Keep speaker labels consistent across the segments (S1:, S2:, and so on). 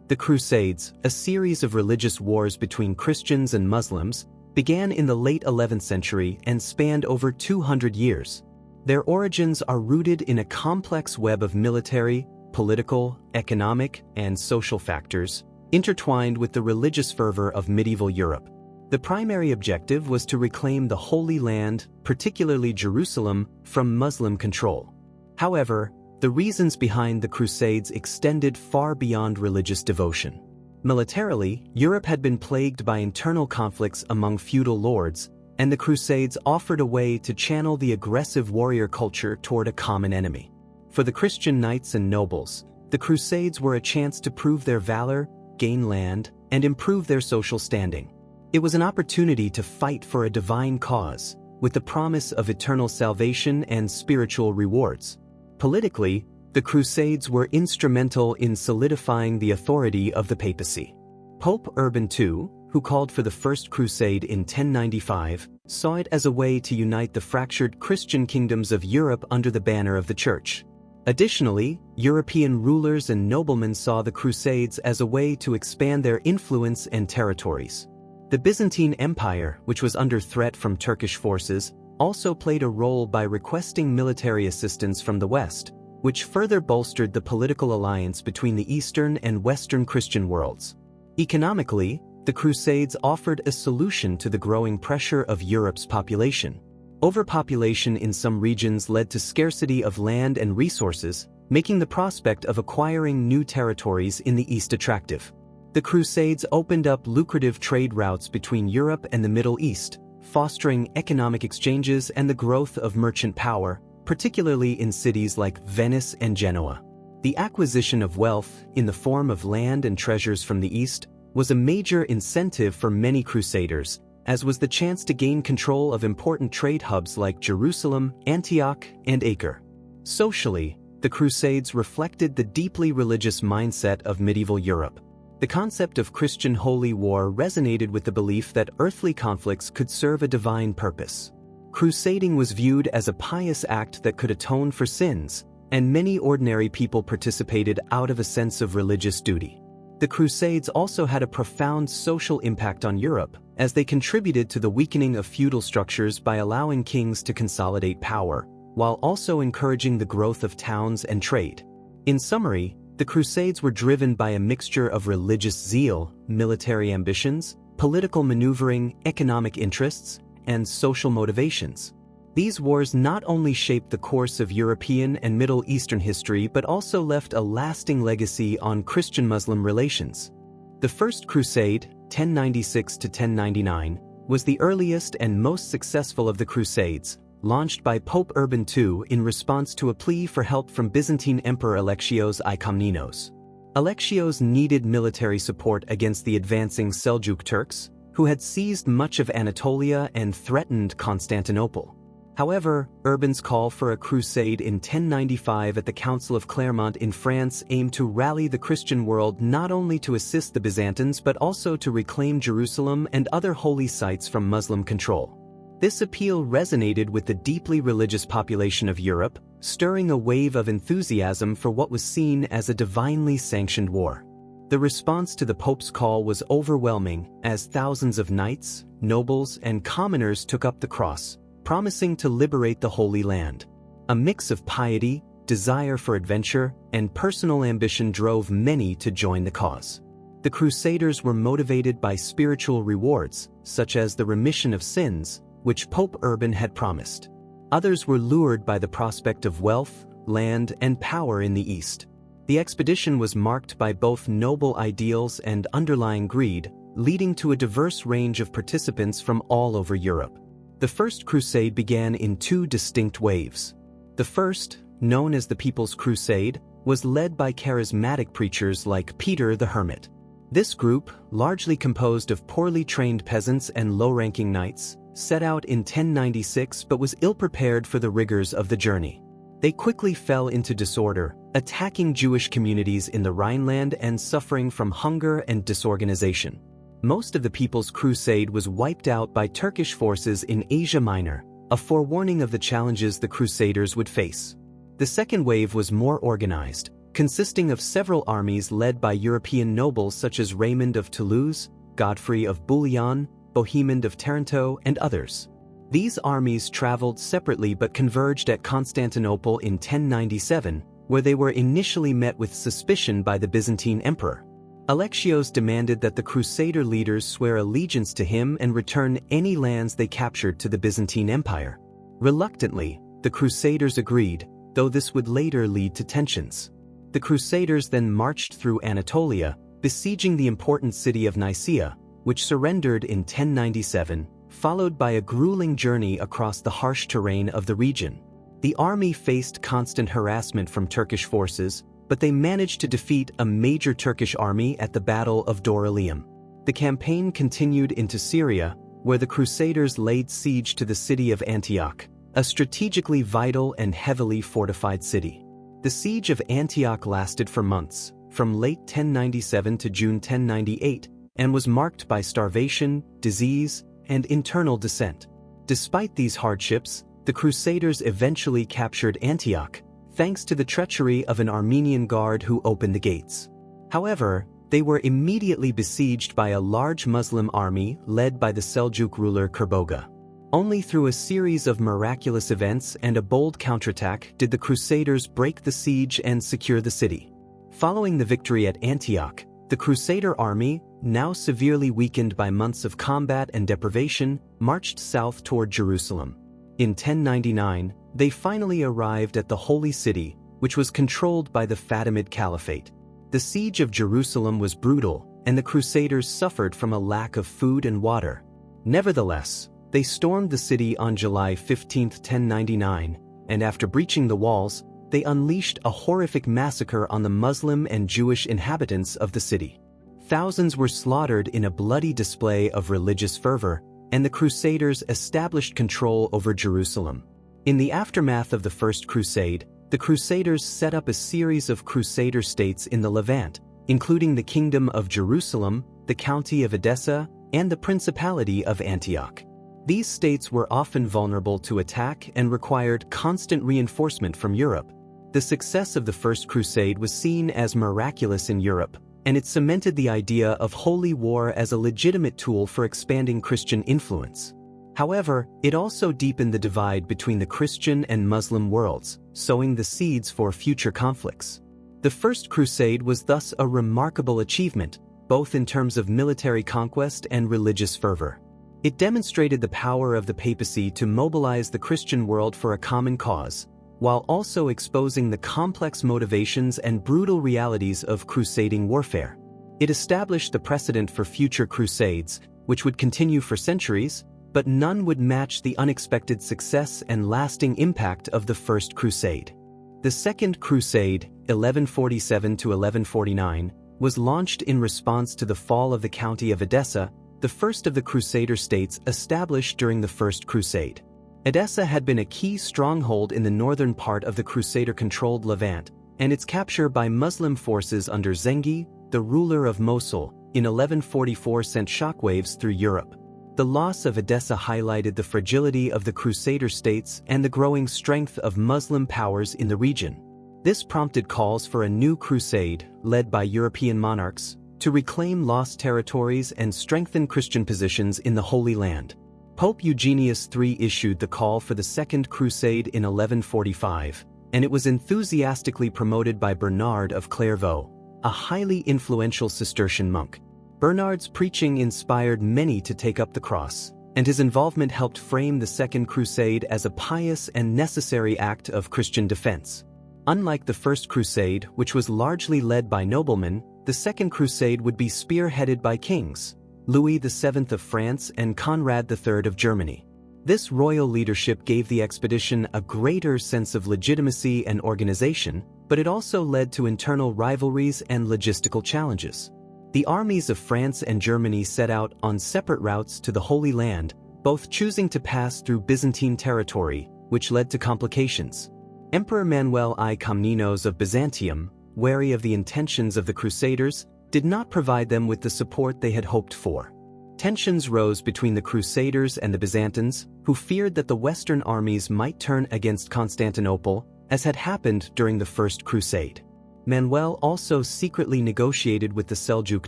S1: The Crusades, a series of religious wars between Christians and Muslims, began in the late 11th century and spanned over 200 years. Their origins are rooted in a complex web of military, political, economic, and social factors, intertwined with the religious fervor of medieval Europe. The primary objective was to reclaim the Holy Land, particularly Jerusalem, from Muslim control. However, the reasons behind the Crusades extended far beyond religious devotion. Militarily, Europe had been plagued by internal conflicts among feudal lords, and the Crusades offered a way to channel the aggressive warrior culture toward a common enemy. For the Christian knights and nobles, the Crusades were a chance to prove their valor, gain land, and improve their social standing. It was an opportunity to fight for a divine cause, with the promise of eternal salvation and spiritual rewards. Politically, the Crusades were instrumental in solidifying the authority of the papacy. Pope Urban II, who called for the First Crusade in 1095, saw it as a way to unite the fractured Christian kingdoms of Europe under the banner of the Church. Additionally, European rulers and noblemen saw the Crusades as a way to expand their influence and territories. The Byzantine Empire, which was under threat from Turkish forces, also played a role by requesting military assistance from the West, which further bolstered the political alliance between the Eastern and Western Christian worlds. Economically, the Crusades offered a solution to the growing pressure of Europe's population. Overpopulation in some regions led to scarcity of land and resources, making the prospect of acquiring new territories in the East attractive. The Crusades opened up lucrative trade routes between Europe and the Middle East, fostering economic exchanges and the growth of merchant power, particularly in cities like Venice and Genoa. The acquisition of wealth, in the form of land and treasures from the East, was a major incentive for many crusaders, as was the chance to gain control of important trade hubs like Jerusalem, Antioch, and Acre. Socially, the Crusades reflected the deeply religious mindset of medieval Europe. The concept of Christian holy war resonated with the belief that earthly conflicts could serve a divine purpose. Crusading was viewed as a pious act that could atone for sins, and many ordinary people participated out of a sense of religious duty. The Crusades also had a profound social impact on Europe, as they contributed to the weakening of feudal structures by allowing kings to consolidate power, while also encouraging the growth of towns and trade. In summary, the Crusades were driven by a mixture of religious zeal, military ambitions, political maneuvering, economic interests, and social motivations. These wars not only shaped the course of European and Middle Eastern history but also left a lasting legacy on Christian-Muslim relations. The First Crusade, 1096 to 1099, was the earliest and most successful of the Crusades, launched by Pope Urban II in response to a plea for help from Byzantine Emperor Alexios I Komnenos. Alexios needed military support against the advancing Seljuk Turks, who had seized much of Anatolia and threatened Constantinople. However, Urban's call for a crusade in 1095 at the Council of Clermont in France aimed to rally the Christian world not only to assist the Byzantines but also to reclaim Jerusalem and other holy sites from Muslim control. This appeal resonated with the deeply religious population of Europe, stirring a wave of enthusiasm for what was seen as a divinely sanctioned war. The response to the Pope's call was overwhelming, as thousands of knights, nobles, and commoners took up the cross, promising to liberate the Holy Land. A mix of piety, desire for adventure, and personal ambition drove many to join the cause. The Crusaders were motivated by spiritual rewards, such as the remission of sins, which Pope Urban had promised. Others were lured by the prospect of wealth, land, and power in the East. The expedition was marked by both noble ideals and underlying greed, leading to a diverse range of participants from all over Europe. The First Crusade began in two distinct waves. The first, known as the People's Crusade, was led by charismatic preachers like Peter the Hermit. This group, largely composed of poorly trained peasants and low-ranking knights, set out in 1096 but was ill-prepared for the rigors of the journey. They quickly fell into disorder, attacking Jewish communities in the Rhineland and suffering from hunger and disorganization. Most of the People's Crusade was wiped out by Turkish forces in Asia Minor, a forewarning of the challenges the Crusaders would face. The second wave was more organized, consisting of several armies led by European nobles such as Raymond of Toulouse, Godfrey of Bouillon, Bohemond of Taranto, and others. These armies traveled separately but converged at Constantinople in 1097, where they were initially met with suspicion by the Byzantine emperor. Alexios demanded that the Crusader leaders swear allegiance to him and return any lands they captured to the Byzantine Empire. Reluctantly, the Crusaders agreed, though this would later lead to tensions. The Crusaders then marched through Anatolia, besieging the important city of Nicaea, which surrendered in 1097, followed by a grueling journey across the harsh terrain of the region. The army faced constant harassment from Turkish forces, but they managed to defeat a major Turkish army at the Battle of Dorylaeum. The campaign continued into Syria, where the Crusaders laid siege to the city of Antioch, a strategically vital and heavily fortified city. The siege of Antioch lasted for months, from late 1097 to June 1098, and was marked by starvation, disease, and internal dissent. Despite these hardships, the Crusaders eventually captured Antioch, thanks to the treachery of an Armenian guard who opened the gates. However, they were immediately besieged by a large Muslim army led by the Seljuk ruler Kerboga. Only through a series of miraculous events and a bold counterattack did the Crusaders break the siege and secure the city. Following the victory at Antioch, the Crusader army, now severely weakened by months of combat and deprivation, marched south toward Jerusalem. In 1099, they finally arrived at the Holy City, which was controlled by the Fatimid Caliphate. The siege of Jerusalem was brutal, and the Crusaders suffered from a lack of food and water. Nevertheless, they stormed the city on July 15, 1099, and after breaching the walls, they unleashed a horrific massacre on the Muslim and Jewish inhabitants of the city. Thousands were slaughtered in a bloody display of religious fervor, and the Crusaders established control over Jerusalem. In the aftermath of the First Crusade, the Crusaders set up a series of Crusader states in the Levant, including the Kingdom of Jerusalem, the County of Edessa, and the Principality of Antioch. These states were often vulnerable to attack and required constant reinforcement from Europe. The success of the First Crusade was seen as miraculous in Europe, and it cemented the idea of holy war as a legitimate tool for expanding Christian influence. However, it also deepened the divide between the Christian and Muslim worlds, sowing the seeds for future conflicts. The First Crusade was thus a remarkable achievement, both in terms of military conquest and religious fervor. It demonstrated the power of the papacy to mobilize the Christian world for a common cause, while also exposing the complex motivations and brutal realities of crusading warfare. It established the precedent for future crusades, which would continue for centuries, but none would match the unexpected success and lasting impact of the First Crusade. The Second Crusade, 1147 to 1149, was launched in response to the fall of the County of Edessa, the first of the Crusader states established during the First Crusade. Edessa had been a key stronghold in the northern part of the Crusader-controlled Levant, and its capture by Muslim forces under Zengi, the ruler of Mosul, in 1144 sent shockwaves through Europe. The loss of Edessa highlighted the fragility of the Crusader states and the growing strength of Muslim powers in the region. This prompted calls for a new crusade, led by European monarchs, to reclaim lost territories and strengthen Christian positions in the Holy Land. Pope Eugenius III issued the call for the Second Crusade in 1145, and it was enthusiastically promoted by Bernard of Clairvaux, a highly influential Cistercian monk. Bernard's preaching inspired many to take up the cross, and his involvement helped frame the Second Crusade as a pious and necessary act of Christian defense. Unlike the First Crusade, which was largely led by noblemen, the Second Crusade would be spearheaded by kings, Louis VII of France and Conrad III of Germany. This royal leadership gave the expedition a greater sense of legitimacy and organization, but it also led to internal rivalries and logistical challenges. The armies of France and Germany set out on separate routes to the Holy Land, both choosing to pass through Byzantine territory, which led to complications. Emperor Manuel I Komnenos of Byzantium, wary of the intentions of the Crusaders, did not provide them with the support they had hoped for. Tensions rose between the Crusaders and the Byzantines, who feared that the Western armies might turn against Constantinople, as had happened during the First Crusade. Manuel also secretly negotiated with the Seljuk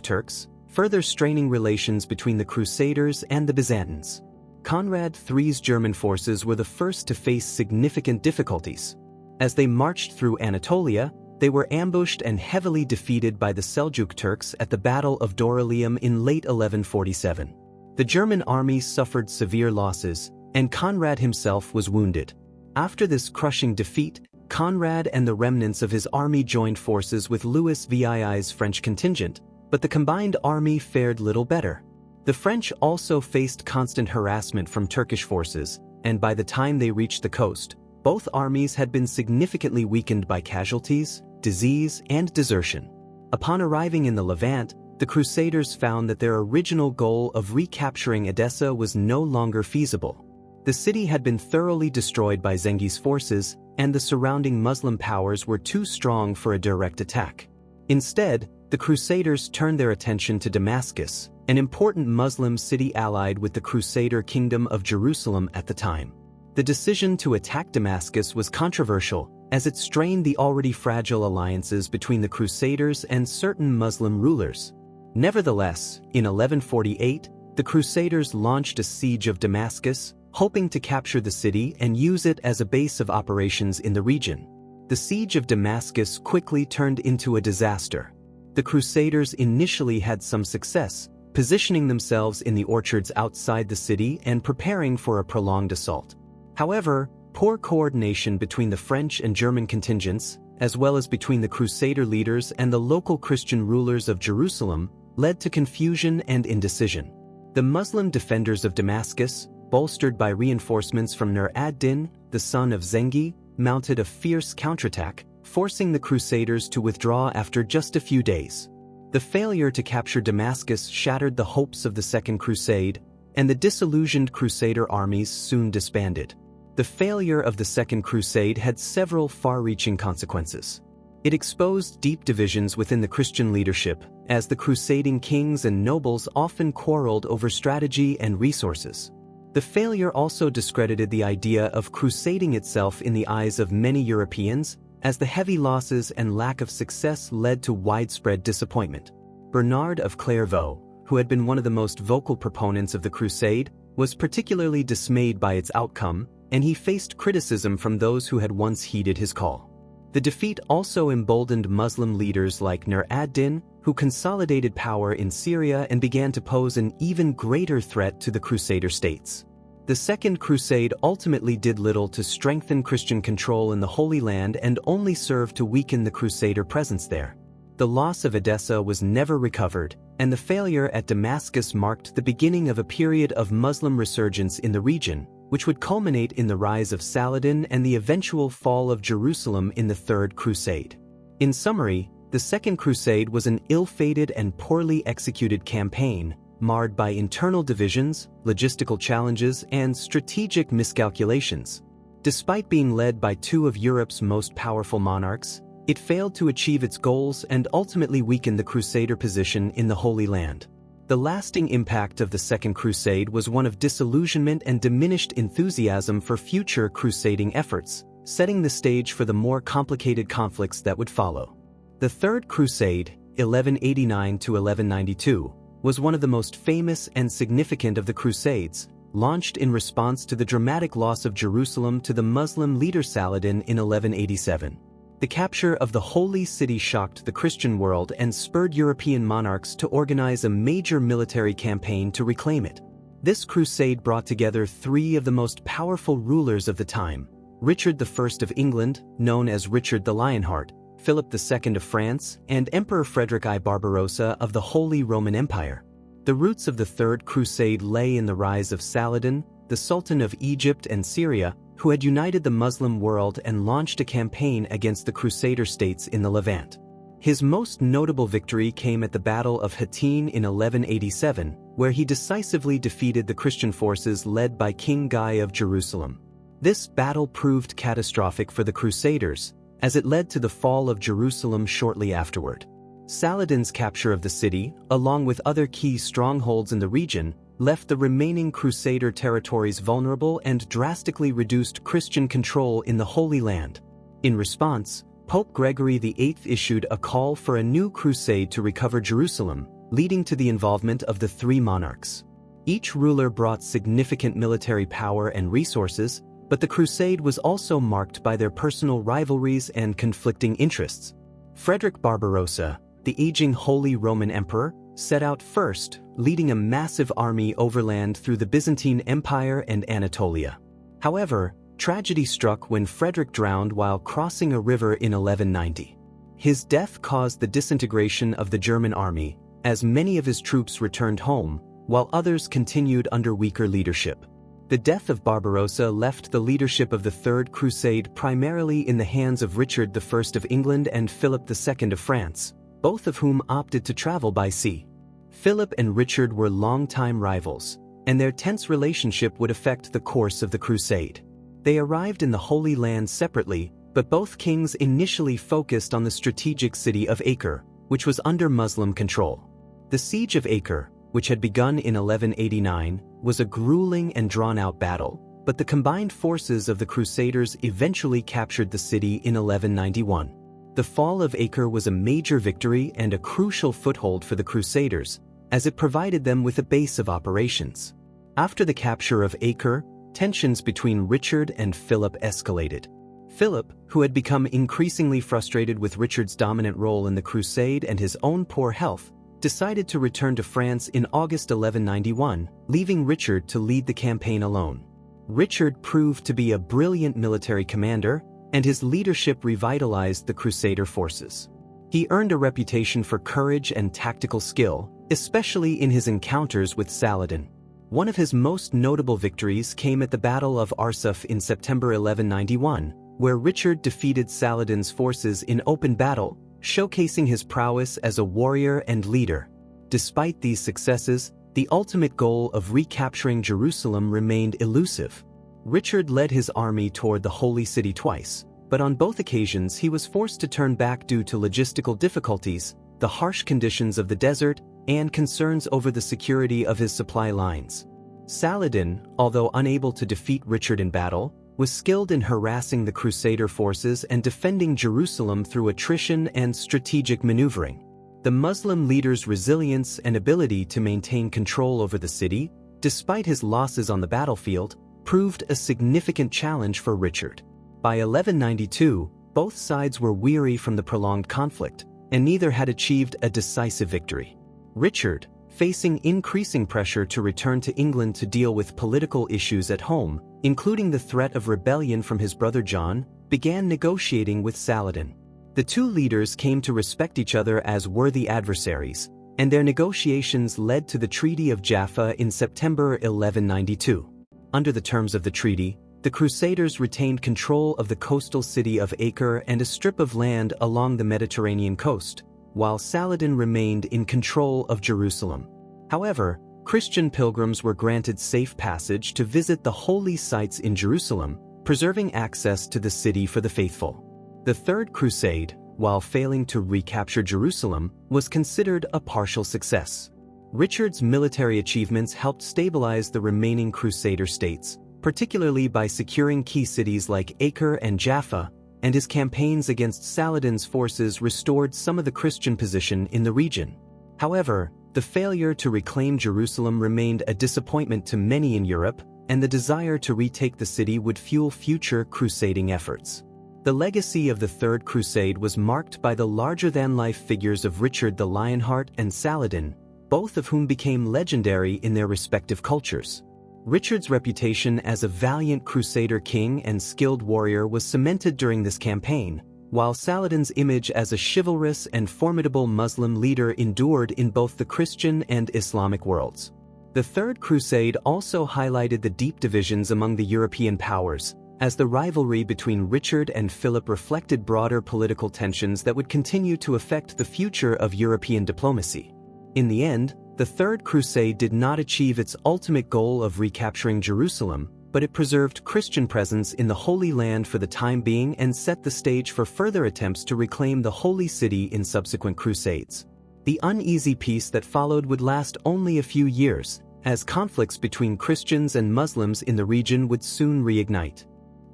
S1: Turks, further straining relations between the Crusaders and the Byzantines. Conrad III's German forces were the first to face significant difficulties. As they marched through Anatolia, they were ambushed and heavily defeated by the Seljuk Turks at the Battle of Dorylaeum in late 1147. The German army suffered severe losses, and Conrad himself was wounded. After this crushing defeat, Conrad and the remnants of his army joined forces with Louis VII's French contingent, but the combined army fared little better. The French also faced constant harassment from Turkish forces, and by the time they reached the coast, both armies had been significantly weakened by casualties, disease, and desertion. Upon arriving in the Levant, the Crusaders found that their original goal of recapturing Edessa was no longer feasible. The city had been thoroughly destroyed by Zengi's forces, and the surrounding Muslim powers were too strong for a direct attack. Instead, the Crusaders turned their attention to Damascus, an important Muslim city allied with the Crusader Kingdom of Jerusalem at the time. The decision to attack Damascus was controversial, as it strained the already fragile alliances between the Crusaders and certain Muslim rulers. Nevertheless, in 1148, the Crusaders launched a siege of Damascus, hoping to capture the city and use it as a base of operations in the region. The siege of Damascus quickly turned into a disaster. The Crusaders initially had some success, positioning themselves in the orchards outside the city and preparing for a prolonged assault. However, poor coordination between the French and German contingents, as well as between the Crusader leaders and the local Christian rulers of Jerusalem, led to confusion and indecision. The Muslim defenders of Damascus, bolstered by reinforcements from Nur ad-Din, the son of Zengi, mounted a fierce counterattack, forcing the Crusaders to withdraw after just a few days. The failure to capture Damascus shattered the hopes of the Second Crusade, and the disillusioned Crusader armies soon disbanded. The failure of the Second Crusade had several far-reaching consequences. It exposed deep divisions within the Christian leadership, as the crusading kings and nobles often quarreled over strategy and resources. The failure also discredited the idea of crusading itself in the eyes of many Europeans, as the heavy losses and lack of success led to widespread disappointment. Bernard of Clairvaux, who had been one of the most vocal proponents of the Crusade, was particularly dismayed by its outcome, and he faced criticism from those who had once heeded his call. The defeat also emboldened Muslim leaders like Nur ad-Din, who consolidated power in Syria and began to pose an even greater threat to the Crusader states. The Second Crusade ultimately did little to strengthen Christian control in the Holy Land and only served to weaken the Crusader presence there. The loss of Edessa was never recovered, and the failure at Damascus marked the beginning of a period of Muslim resurgence in the region, which would culminate in the rise of Saladin and the eventual fall of Jerusalem in the Third Crusade. In summary, the Second Crusade was an ill-fated and poorly executed campaign, marred by internal divisions, logistical challenges, and strategic miscalculations. Despite being led by two of Europe's most powerful monarchs, it failed to achieve its goals and ultimately weakened the Crusader position in the Holy Land. The lasting impact of the Second Crusade was one of disillusionment and diminished enthusiasm for future crusading efforts, setting the stage for the more complicated conflicts that would follow. The Third Crusade, 1189 to 1192, was one of the most famous and significant of the Crusades, launched in response to the dramatic loss of Jerusalem to the Muslim leader Saladin in 1187. The capture of the Holy City shocked the Christian world and spurred European monarchs to organize a major military campaign to reclaim it. This crusade brought together three of the most powerful rulers of the time: Richard I of England, known as Richard the Lionheart, Philip II of France, and Emperor Frederick I Barbarossa of the Holy Roman Empire. The roots of the Third Crusade lay in the rise of Saladin, the Sultan of Egypt and Syria, who had united the Muslim world and launched a campaign against the Crusader states in the Levant. His most notable victory came at the Battle of Hattin in 1187, where he decisively defeated the Christian forces led by King Guy of Jerusalem. This battle proved catastrophic for the Crusaders, as it led to the fall of Jerusalem shortly afterward. Saladin's capture of the city, along with other key strongholds in the region, left the remaining Crusader territories vulnerable and drastically reduced Christian control in the Holy Land. In response, Pope Gregory VIII issued a call for a new crusade to recover Jerusalem, leading to the involvement of the three monarchs. Each ruler brought significant military power and resources, but the crusade was also marked by their personal rivalries and conflicting interests. Frederick Barbarossa, the aging Holy Roman Emperor, set out first, leading a massive army overland through the Byzantine Empire and Anatolia. However, tragedy struck when Frederick drowned while crossing a river in 1190. His death caused the disintegration of the German army, as many of his troops returned home, while others continued under weaker leadership. The death of Barbarossa left the leadership of the Third Crusade primarily in the hands of Richard I of England and Philip II of France, both of whom opted to travel by sea. Philip and Richard were longtime rivals, and their tense relationship would affect the course of the crusade. They arrived in the Holy Land separately, but both kings initially focused on the strategic city of Acre, which was under Muslim control. The siege of Acre, which had begun in 1189, was a grueling and drawn-out battle, but the combined forces of the Crusaders eventually captured the city in 1191. The fall of Acre was a major victory and a crucial foothold for the Crusaders, as it provided them with a base of operations. After the capture of Acre, tensions between Richard and Philip escalated. Philip, who had become increasingly frustrated with Richard's dominant role in the crusade and his own poor health, decided to return to France in August 1191, leaving Richard to lead the campaign alone. Richard proved to be a brilliant military commander, and his leadership revitalized the Crusader forces. He earned a reputation for courage and tactical skill, especially in his encounters with Saladin. One of his most notable victories came at the Battle of Arsuf in September 1191, where Richard defeated Saladin's forces in open battle, showcasing his prowess as a warrior and leader. Despite these successes, the ultimate goal of recapturing Jerusalem remained elusive. Richard led his army toward the Holy City twice, but on both occasions he was forced to turn back due to logistical difficulties, the harsh conditions of the desert, and concerns over the security of his supply lines. Saladin, although unable to defeat Richard in battle, was skilled in harassing the Crusader forces and defending Jerusalem through attrition and strategic maneuvering. The Muslim leader's resilience and ability to maintain control over the city, despite his losses on the battlefield, proved a significant challenge for Richard. By 1192, both sides were weary from the prolonged conflict, and neither had achieved a decisive victory. Richard, facing increasing pressure to return to England to deal with political issues at home, including the threat of rebellion from his brother John, began negotiating with Saladin. The two leaders came to respect each other as worthy adversaries, and their negotiations led to the Treaty of Jaffa in September 1192. Under the terms of the treaty, the Crusaders retained control of the coastal city of Acre and a strip of land along the Mediterranean coast, while Saladin remained in control of Jerusalem. However, Christian pilgrims were granted safe passage to visit the holy sites in Jerusalem, preserving access to the city for the faithful. The Third Crusade, while failing to recapture Jerusalem, was considered a partial success. Richard's military achievements helped stabilize the remaining Crusader states, particularly by securing key cities like Acre and Jaffa, and his campaigns against Saladin's forces restored some of the Christian position in the region. However, the failure to reclaim Jerusalem remained a disappointment to many in Europe, and the desire to retake the city would fuel future crusading efforts. The legacy of the Third Crusade was marked by the larger-than-life figures of Richard the Lionheart and Saladin, both of whom became legendary in their respective cultures. Richard's reputation as a valiant Crusader king and skilled warrior was cemented during this campaign, while Saladin's image as a chivalrous and formidable Muslim leader endured in both the Christian and Islamic worlds. The Third Crusade also highlighted the deep divisions among the European powers, as the rivalry between Richard and Philip reflected broader political tensions that would continue to affect the future of European diplomacy. In the end, the Third Crusade did not achieve its ultimate goal of recapturing Jerusalem, but it preserved Christian presence in the Holy Land for the time being and set the stage for further attempts to reclaim the Holy City in subsequent Crusades. The uneasy peace that followed would last only a few years, as conflicts between Christians and Muslims in the region would soon reignite.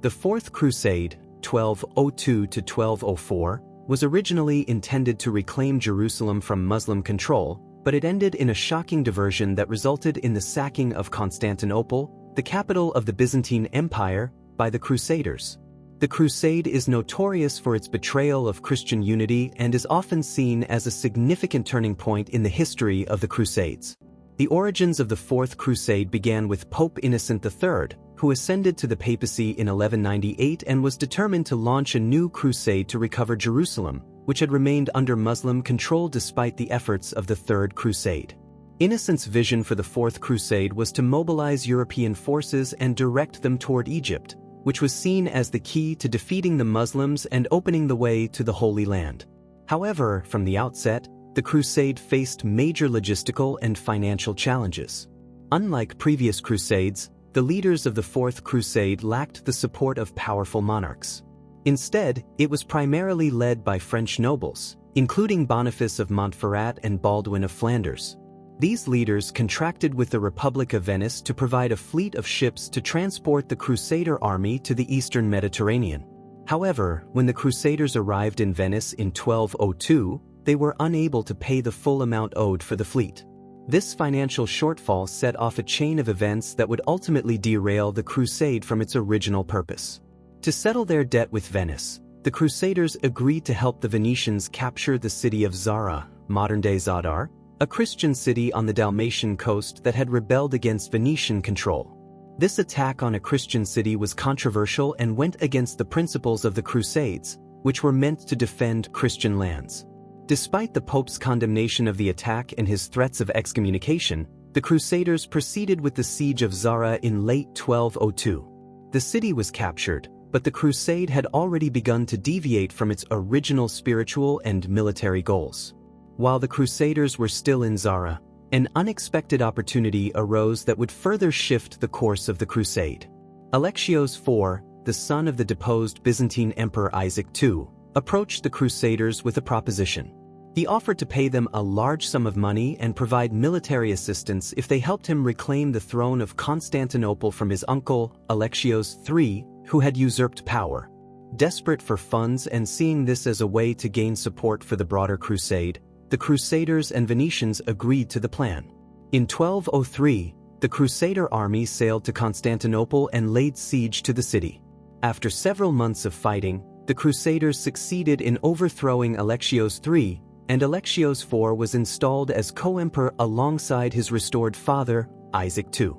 S1: The Fourth Crusade, 1202 to 1204, was originally intended to reclaim Jerusalem from Muslim control, but it ended in a shocking diversion that resulted in the sacking of Constantinople, the capital of the Byzantine Empire, by the Crusaders. The Crusade is notorious for its betrayal of Christian unity and is often seen as a significant turning point in the history of the Crusades. The origins of the Fourth Crusade began with Pope Innocent III, who ascended to the papacy in 1198 and was determined to launch a new crusade to recover Jerusalem, which had remained under Muslim control despite the efforts of the Third Crusade. Innocent's vision for the Fourth Crusade was to mobilize European forces and direct them toward Egypt, which was seen as the key to defeating the Muslims and opening the way to the Holy Land. However, from the outset, the crusade faced major logistical and financial challenges. Unlike previous crusades, the leaders of the Fourth Crusade lacked the support of powerful monarchs. Instead, it was primarily led by French nobles, including Boniface of Montferrat and Baldwin of Flanders. These leaders contracted with the Republic of Venice to provide a fleet of ships to transport the Crusader army to the eastern Mediterranean. However, when the Crusaders arrived in Venice in 1202, they were unable to pay the full amount owed for the fleet. This financial shortfall set off a chain of events that would ultimately derail the crusade from its original purpose. To settle their debt with Venice, the Crusaders agreed to help the Venetians capture the city of Zara, modern-day Zadar, a Christian city on the Dalmatian coast that had rebelled against Venetian control. This attack on a Christian city was controversial and went against the principles of the Crusades, which were meant to defend Christian lands. Despite the Pope's condemnation of the attack and his threats of excommunication, the Crusaders proceeded with the siege of Zara in late 1202. The city was captured, but the crusade had already begun to deviate from its original spiritual and military goals. While the Crusaders were still in Zara, an unexpected opportunity arose that would further shift the course of the crusade. Alexios IV, the son of the deposed Byzantine Emperor Isaac II, approached the Crusaders with a proposition. He offered to pay them a large sum of money and provide military assistance if they helped him reclaim the throne of Constantinople from his uncle, Alexios III, who had usurped power. Desperate for funds and seeing this as a way to gain support for the broader crusade, the Crusaders and Venetians agreed to the plan. In 1203, the Crusader army sailed to Constantinople and laid siege to the city. After several months of fighting, the Crusaders succeeded in overthrowing Alexios III, and Alexios IV was installed as co-emperor alongside his restored father, Isaac II.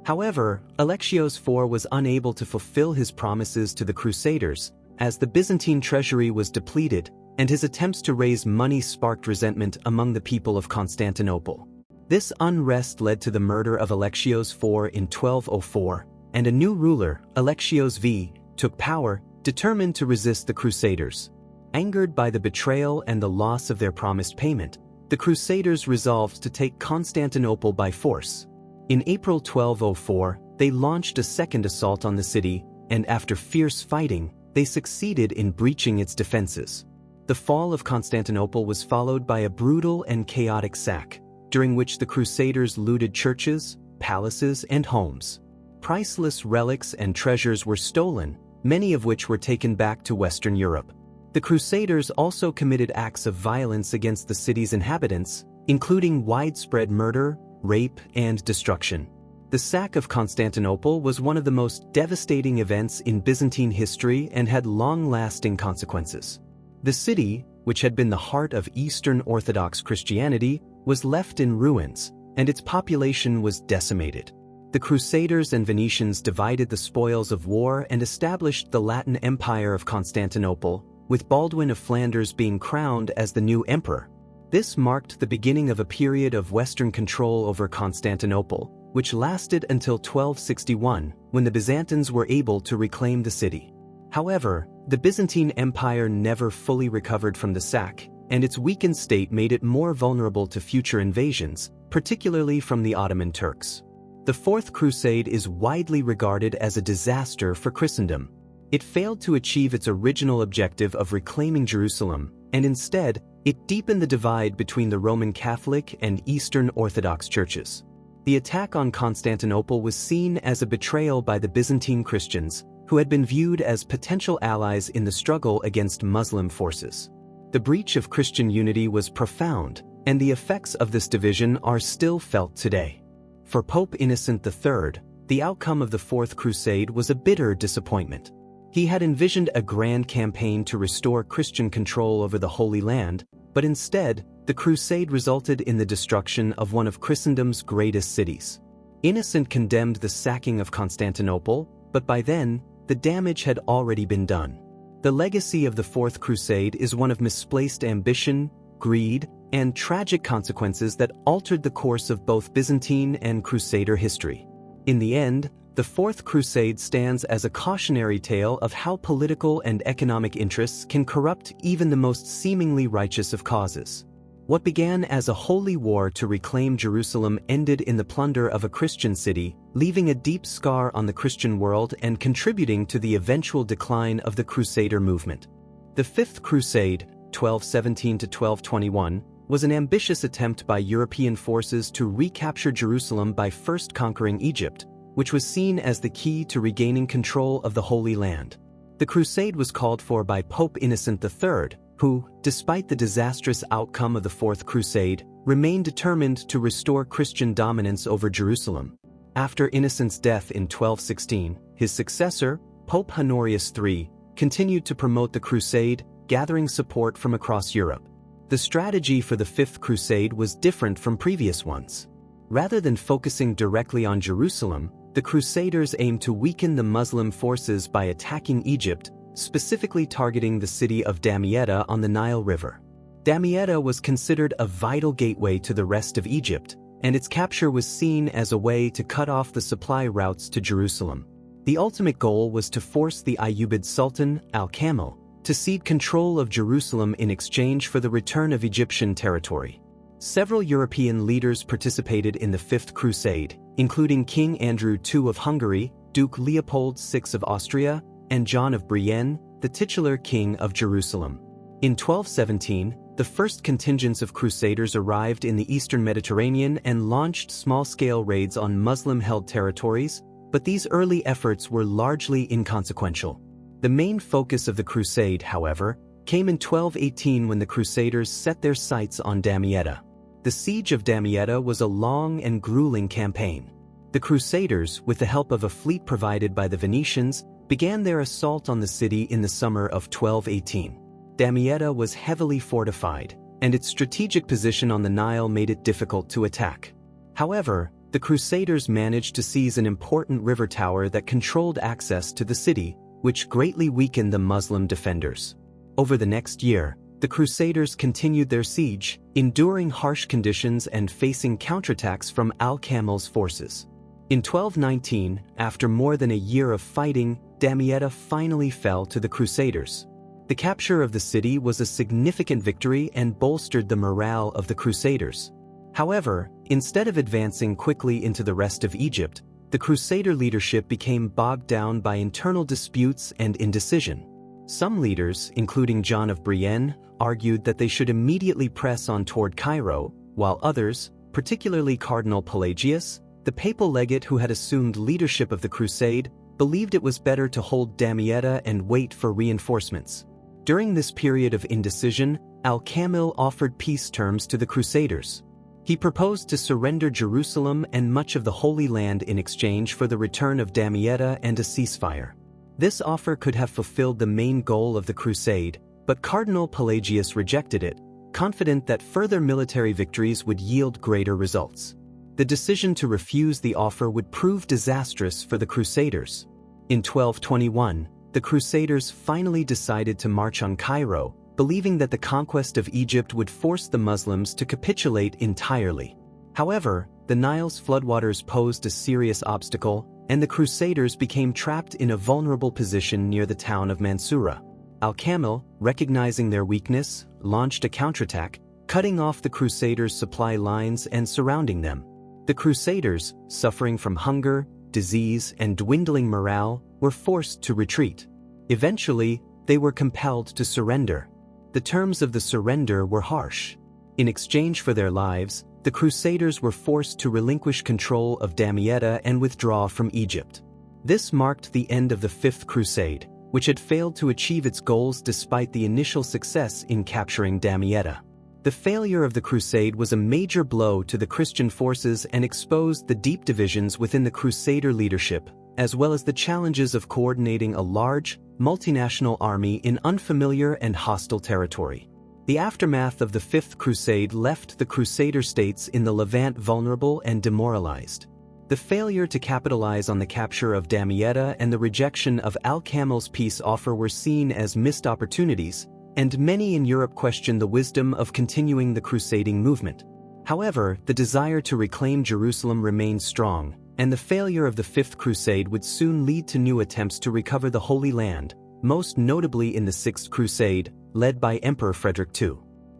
S1: However, Alexios IV was unable to fulfill his promises to the Crusaders, as the Byzantine treasury was depleted, and his attempts to raise money sparked resentment among the people of Constantinople. This unrest led to the murder of Alexios IV in 1204, and a new ruler, Alexios V, took power, determined to resist the Crusaders. Angered by the betrayal and the loss of their promised payment, the Crusaders resolved to take Constantinople by force. In April 1204, they launched a second assault on the city, and after fierce fighting, they succeeded in breaching its defenses. The fall of Constantinople was followed by a brutal and chaotic sack, during which the Crusaders looted churches, palaces, and homes. Priceless relics and treasures were stolen, many of which were taken back to Western Europe. The Crusaders also committed acts of violence against the city's inhabitants, including widespread murder, rape, and destruction. The sack of Constantinople was one of the most devastating events in Byzantine history and had long-lasting consequences. The city, which had been the heart of Eastern Orthodox Christianity, was left in ruins, and its population was decimated. The Crusaders and Venetians divided the spoils of war and established the Latin Empire of Constantinople, with Baldwin of Flanders being crowned as the new emperor. This marked the beginning of a period of Western control over Constantinople, which lasted until 1261, when the Byzantines were able to reclaim the city. However, the Byzantine Empire never fully recovered from the sack, and its weakened state made it more vulnerable to future invasions, particularly from the Ottoman Turks. The Fourth Crusade is widely regarded as a disaster for Christendom. It failed to achieve its original objective of reclaiming Jerusalem, and instead, it deepened the divide between the Roman Catholic and Eastern Orthodox churches. The attack on Constantinople was seen as a betrayal by the Byzantine Christians, who had been viewed as potential allies in the struggle against Muslim forces. The breach of Christian unity was profound, and the effects of this division are still felt today. For Pope Innocent III, the outcome of the Fourth Crusade was a bitter disappointment. He had envisioned a grand campaign to restore Christian control over the Holy Land, but instead, the crusade resulted in the destruction of one of Christendom's greatest cities. Innocent condemned the sacking of Constantinople, but by then, the damage had already been done. The legacy of the Fourth Crusade is one of misplaced ambition, greed, and tragic consequences that altered the course of both Byzantine and Crusader history. In the end, the Fourth Crusade stands as a cautionary tale of how political and economic interests can corrupt even the most seemingly righteous of causes. What began as a holy war to reclaim Jerusalem ended in the plunder of a Christian city, leaving a deep scar on the Christian world and contributing to the eventual decline of the Crusader movement. The Fifth Crusade, 1217 to 1221, was an ambitious attempt by European forces to recapture Jerusalem by first conquering Egypt, which was seen as the key to regaining control of the Holy Land. The crusade was called for by Pope Innocent III, who, despite the disastrous outcome of the Fourth Crusade, remained determined to restore Christian dominance over Jerusalem. After Innocent's death in 1216, his successor, Pope Honorius III, continued to promote the crusade, gathering support from across Europe. The strategy for the Fifth Crusade was different from previous ones. Rather than focusing directly on Jerusalem, the Crusaders aimed to weaken the Muslim forces by attacking Egypt, specifically targeting the city of Damietta on the Nile River. Damietta was considered a vital gateway to the rest of Egypt, and its capture was seen as a way to cut off the supply routes to Jerusalem. The ultimate goal was to force the Ayyubid Sultan, Al-Kamil, to cede control of Jerusalem in exchange for the return of Egyptian territory. Several European leaders participated in the Fifth Crusade, including King Andrew II of Hungary, Duke Leopold VI of Austria, and John of Brienne, the titular king of Jerusalem. In 1217, the first contingents of Crusaders arrived in the eastern Mediterranean and launched small-scale raids on Muslim-held territories, but these early efforts were largely inconsequential. The main focus of the crusade, however, came in 1218 when the Crusaders set their sights on Damietta. The siege of Damietta was a long and grueling campaign. The Crusaders, with the help of a fleet provided by the Venetians, began their assault on the city in the summer of 1218. Damietta was heavily fortified, and its strategic position on the Nile made it difficult to attack. However, the Crusaders managed to seize an important river tower that controlled access to the city, which greatly weakened the Muslim defenders. Over the next year, the Crusaders continued their siege, enduring harsh conditions and facing counterattacks from Al-Kamil's forces. In 1219, after more than a year of fighting, Damietta finally fell to the Crusaders. The capture of the city was a significant victory and bolstered the morale of the Crusaders. However, instead of advancing quickly into the rest of Egypt, the Crusader leadership became bogged down by internal disputes and indecision. Some leaders, including John of Brienne, argued that they should immediately press on toward Cairo, while others, particularly Cardinal Pelagius, the papal legate who had assumed leadership of the crusade, believed it was better to hold Damietta and wait for reinforcements. During this period of indecision, Al-Kamil offered peace terms to the Crusaders. He proposed to surrender Jerusalem and much of the Holy Land in exchange for the return of Damietta and a ceasefire. This offer could have fulfilled the main goal of the crusade, but Cardinal Pelagius rejected it, confident that further military victories would yield greater results. The decision to refuse the offer would prove disastrous for the Crusaders. In 1221, the Crusaders finally decided to march on Cairo, believing that the conquest of Egypt would force the Muslims to capitulate entirely. However, the Nile's floodwaters posed a serious obstacle, and the Crusaders became trapped in a vulnerable position near the town of Mansoura. Al-Kamil, recognizing their weakness, launched a counterattack, cutting off the Crusaders' supply lines and surrounding them. The Crusaders, suffering from hunger, disease, and dwindling morale, were forced to retreat. Eventually, they were compelled to surrender. The terms of the surrender were harsh. In exchange for their lives, the Crusaders were forced to relinquish control of Damietta and withdraw from Egypt. This marked the end of the Fifth Crusade, which had failed to achieve its goals despite the initial success in capturing Damietta. The failure of the crusade was a major blow to the Christian forces and exposed the deep divisions within the Crusader leadership, as well as the challenges of coordinating a large, multinational army in unfamiliar and hostile territory. The aftermath of the Fifth Crusade left the Crusader states in the Levant vulnerable and demoralized. The failure to capitalize on the capture of Damietta and the rejection of Al-Kamil's peace offer were seen as missed opportunities, and many in Europe questioned the wisdom of continuing the crusading movement. However, the desire to reclaim Jerusalem remained strong, and the failure of the Fifth Crusade would soon lead to new attempts to recover the Holy Land, most notably in the Sixth Crusade, led by Emperor Frederick II.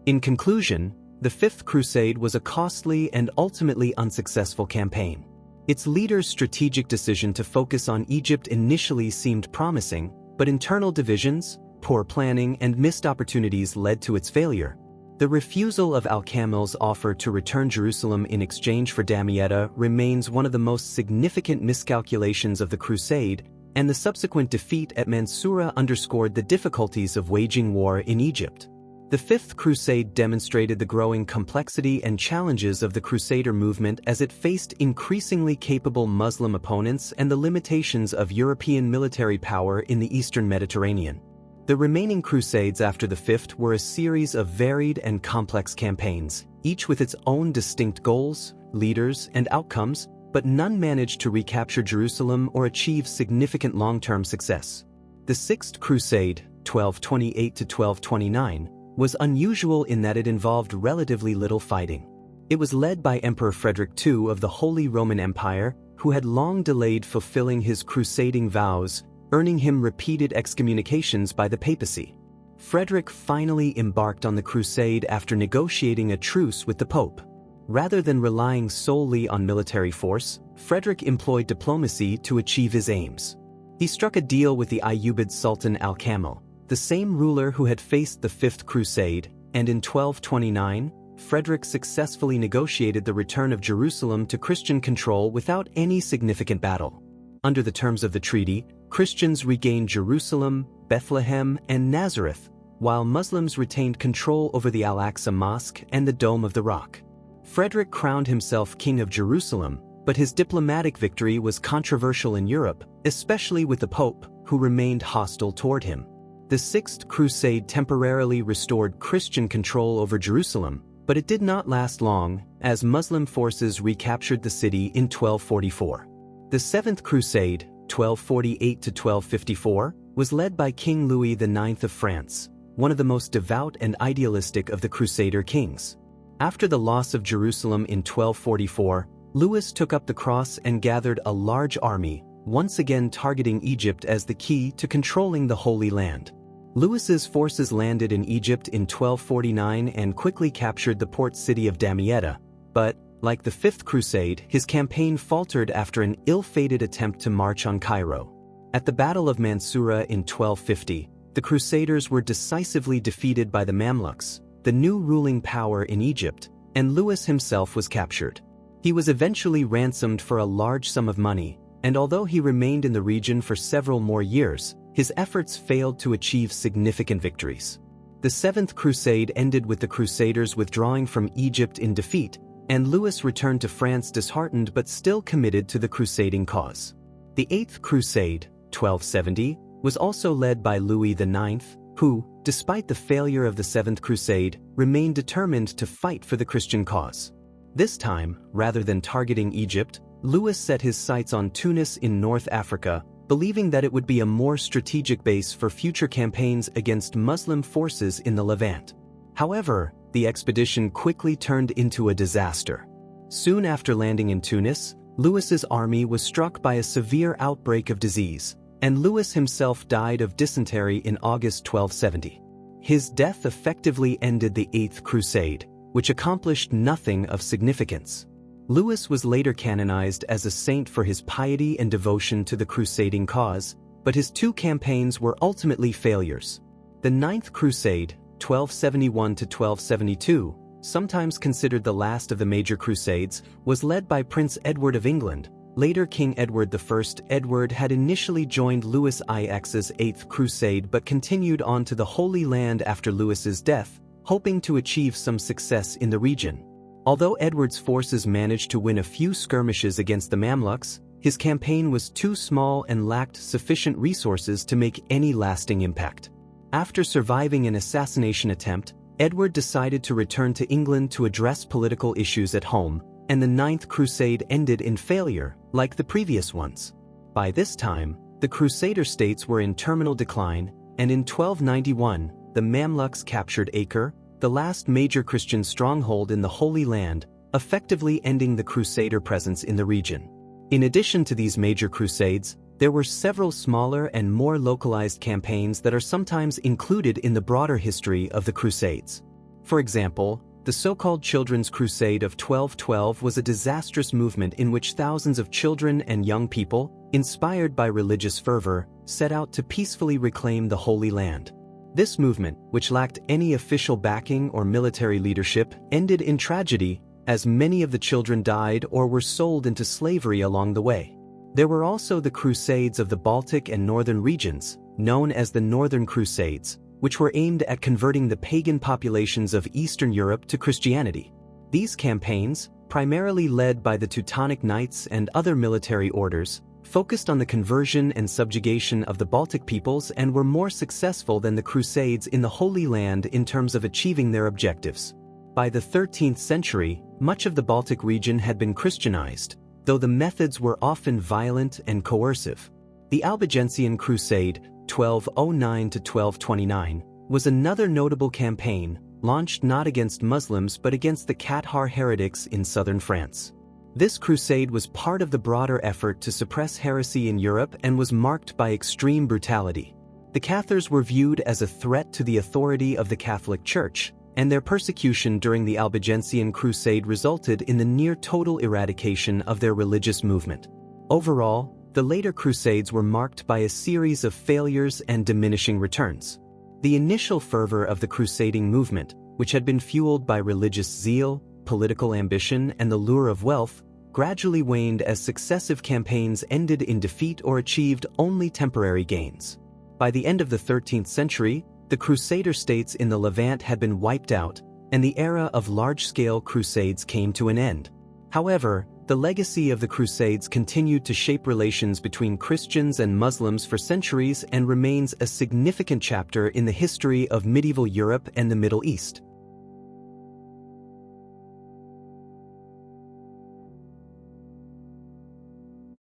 S1: In conclusion, the Fifth Crusade was a costly and ultimately unsuccessful campaign. Its leader's strategic decision to focus on Egypt initially seemed promising, but internal divisions, poor planning, and missed opportunities led to its failure. The refusal of Al-Kamil's offer to return Jerusalem in exchange for Damietta remains one of the most significant miscalculations of the Crusade, and the subsequent defeat at Mansoura underscored the difficulties of waging war in Egypt. The Fifth Crusade demonstrated the growing complexity and challenges of the Crusader movement as it faced increasingly capable Muslim opponents and the limitations of European military power in the Eastern Mediterranean. The remaining Crusades after the Fifth were a series of varied and complex campaigns, each with its own distinct goals, leaders, and outcomes, but none managed to recapture Jerusalem or achieve significant long-term success. The Sixth Crusade, 1228 to 1229, was unusual in that it involved relatively little fighting. It was led by Emperor Frederick II of the Holy Roman Empire, who had long delayed fulfilling his crusading vows, earning him repeated excommunications by the papacy. Frederick finally embarked on the crusade after negotiating a truce with the Pope. Rather than relying solely on military force, Frederick employed diplomacy to achieve his aims. He struck a deal with the Ayyubid Sultan Al-Kamil, the same ruler who had faced the Fifth Crusade, and in 1229, Frederick successfully negotiated the return of Jerusalem to Christian control without any significant battle. Under the terms of the treaty, Christians regained Jerusalem, Bethlehem, and Nazareth, while Muslims retained control over the Al-Aqsa Mosque and the Dome of the Rock. Frederick crowned himself King of Jerusalem, but his diplomatic victory was controversial in Europe, especially with the Pope, who remained hostile toward him. The Sixth Crusade temporarily restored Christian control over Jerusalem, but it did not last long, as Muslim forces recaptured the city in 1244. The Seventh Crusade, 1248 to 1254, was led by King Louis IX of France, one of the most devout and idealistic of the Crusader kings. After the loss of Jerusalem in 1244, Louis took up the cross and gathered a large army, once again targeting Egypt as the key to controlling the Holy Land. Louis's forces landed in Egypt in 1249 and quickly captured the port city of Damietta, but, like the Fifth Crusade, his campaign faltered after an ill-fated attempt to march on Cairo. At the Battle of Mansoura in 1250, the Crusaders were decisively defeated by the Mamluks, the new ruling power in Egypt, and Louis himself was captured. He was eventually ransomed for a large sum of money, and although he remained in the region for several more years, his efforts failed to achieve significant victories. The Seventh Crusade ended with the Crusaders withdrawing from Egypt in defeat, and Louis returned to France disheartened but still committed to the crusading cause. The Eighth Crusade, 1270, was also led by Louis IX, who, despite the failure of the Seventh Crusade, remained determined to fight for the Christian cause. This time, rather than targeting Egypt, Louis set his sights on Tunis in North Africa, believing that it would be a more strategic base for future campaigns against Muslim forces in the Levant. However, the expedition quickly turned into a disaster. Soon after landing in Tunis, Louis's army was struck by a severe outbreak of disease, and Louis himself died of dysentery in August 1270. His death effectively ended the Eighth Crusade, which accomplished nothing of significance. Louis was later canonized as a saint for his piety and devotion to the crusading cause, but his two campaigns were ultimately failures. The Ninth Crusade, 1271 to 1272, sometimes considered the last of the major crusades, was led by Prince Edward of England, Later King Edward I. Edward had initially joined Louis IX's Eighth Crusade but continued on to the Holy Land after Louis's death, hoping to achieve some success in the region. Although Edward's forces managed to win a few skirmishes against the Mamluks, his campaign was too small and lacked sufficient resources to make any lasting impact. After surviving an assassination attempt, Edward decided to return to England to address political issues at home, and the Ninth Crusade ended in failure, like the previous ones. By this time, the Crusader states were in terminal decline, and in 1291, the Mamluks captured Acre, the last major Christian stronghold in the Holy Land, effectively ending the Crusader presence in the region. In addition to these major crusades, there were several smaller and more localized campaigns that are sometimes included in the broader history of the Crusades. For example, the so-called Children's Crusade of 1212 was a disastrous movement in which thousands of children and young people, inspired by religious fervor, set out to peacefully reclaim the Holy Land. This movement, which lacked any official backing or military leadership, ended in tragedy, as many of the children died or were sold into slavery along the way. There were also the Crusades of the Baltic and Northern regions, known as the Northern Crusades, which were aimed at converting the pagan populations of Eastern Europe to Christianity. These campaigns, primarily led by the Teutonic Knights and other military orders, focused on the conversion and subjugation of the Baltic peoples and were more successful than the Crusades in the Holy Land in terms of achieving their objectives. By the 13th century, much of the Baltic region had been Christianized, though the methods were often violent and coercive. The Albigensian Crusade, 1209 to 1229, was another notable campaign, launched not against Muslims but against the Cathar heretics in southern France. This crusade was part of the broader effort to suppress heresy in Europe and was marked by extreme brutality. The Cathars were viewed as a threat to the authority of the Catholic Church, and their persecution during the Albigensian Crusade resulted in the near-total eradication of their religious movement. Overall, the later Crusades were marked by a series of failures and diminishing returns. The initial fervor of the crusading movement, which had been fueled by religious zeal, political ambition, and the lure of wealth, gradually waned as successive campaigns ended in defeat or achieved only temporary gains. By the end of the 13th century, the Crusader states in the Levant had been wiped out, and the era of large-scale crusades came to an end. However, the legacy of the Crusades continued to shape relations between Christians and Muslims for centuries and remains a significant chapter in the history of medieval Europe and the Middle East.